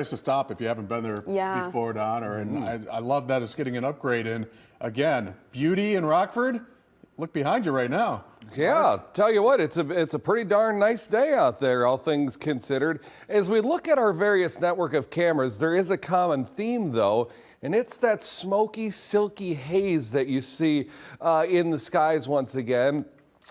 To stop if you haven't been there before, Donna. And I love that it's getting an upgrade. And again, beauty in Rockford. Look behind you right now. Yeah, tell you what, it's a pretty darn nice day out there, all things considered. As we look at our various network of cameras, there is a common theme though, and it's that smoky, silky haze that you see in the skies once again.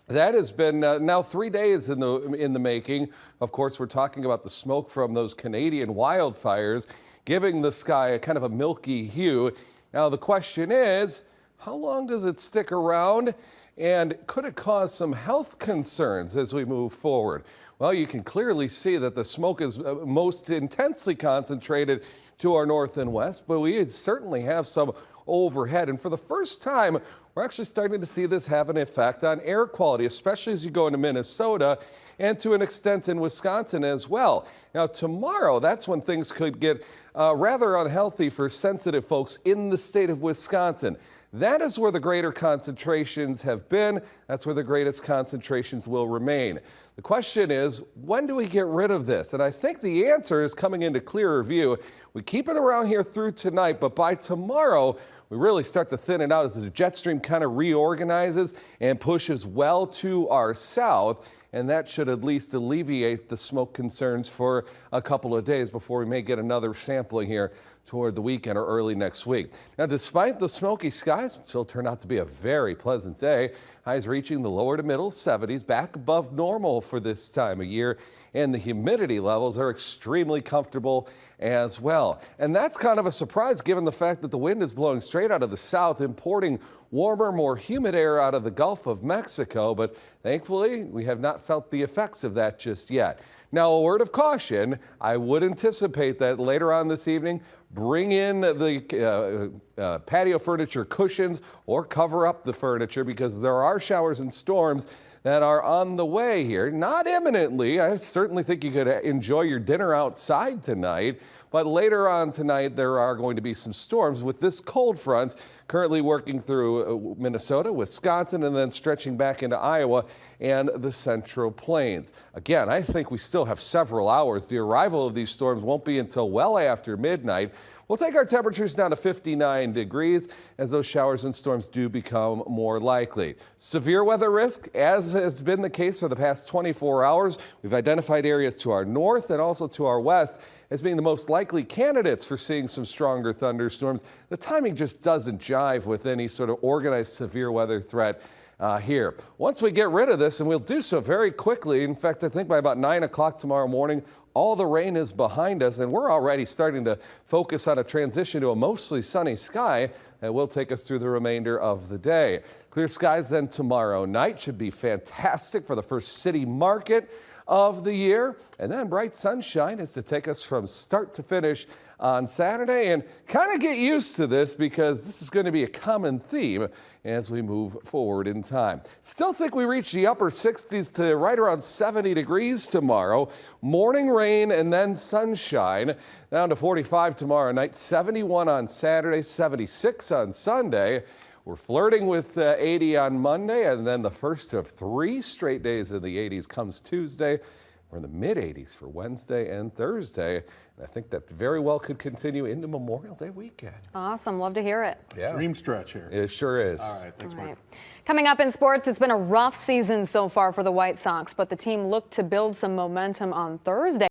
That has been now 3 days in the making. Of course, we're talking about the smoke from those Canadian wildfires, giving the sky a kind of a milky hue. Now, the question is, how long does it stick around? And could it cause some health concerns as we move forward? Well, you can clearly see that the smoke is most intensely concentrated to our north and west, but we certainly have some overhead. And for the first time, we're actually starting to see this have an effect on air quality, especially as you go into Minnesota and to an extent in Wisconsin as well. Now, tomorrow, that's when things could get rather unhealthy for sensitive folks in the state of Wisconsin. That is where the greater concentrations have been. That's where the greatest concentrations will remain. The question is, when do we get rid of this? And I think the answer is coming into clearer view. We keep it around here through tonight, but by tomorrow, we really start to thin it out as the jet stream kind of reorganizes and pushes well to our south. And that should at least alleviate the smoke concerns for a couple of days before we may get another sampling here toward the weekend or early next week. Now, despite the smoky skies, it still turned out to be a very pleasant day. Highs reaching the lower to middle 70s, back above normal for this time of year. And the humidity levels are extremely comfortable as well. And that's kind of a surprise given the fact that the wind is blowing straight out of the south, importing warmer, more humid air out of the Gulf of Mexico. But thankfully, we have not felt the effects of that just yet. Now, a word of caution, I would anticipate that later on this evening, bring in the patio furniture cushions or cover up the furniture because there are showers and storms that are on the way here. Not imminently. I certainly think you could enjoy your dinner outside tonight. But later on tonight, there are going to be some storms with this cold front currently working through Minnesota, Wisconsin, and then stretching back into Iowa and the Central Plains. Again, I think we still have several hours. The arrival of these storms won't be until well after midnight. We'll take our temperatures down to 59 degrees as those showers and storms do become more likely. Severe weather risk, as has been the case for the past 24 hours. We've identified areas to our north and also to our west as being the most likely candidates for seeing some stronger thunderstorms. The timing just doesn't jive with any sort of organized severe weather threat here. Once we get rid of this, and we'll do so very quickly, in fact, I think by about 9 o'clock tomorrow morning, all the rain is behind us, and we're already starting to focus on a transition to a mostly sunny sky that will take us through the remainder of the day. Clear skies then tomorrow night should be fantastic for the first city market of the year, and then bright sunshine is to take us from start to finish on Saturday. And kind of get used to this because this is going to be a common theme as we move forward in time. Still think we reach the upper 60s to right around 70 degrees tomorrow. Morning rain and then sunshine. Down to 45 tomorrow night, 71 on Saturday, 76 on Sunday. We're flirting with 80 on Monday, and then the first of 3 straight days in the 80s comes Tuesday. We're in the mid-80s for Wednesday and Thursday. And I think that very well could continue into Memorial Day weekend. Awesome. Love to hear it. Yeah. Dream stretch here. It sure is. All right. Thanks, Mike. Coming up in sports, it's been a rough season so far for the White Sox, but the team looked to build some momentum on Thursday.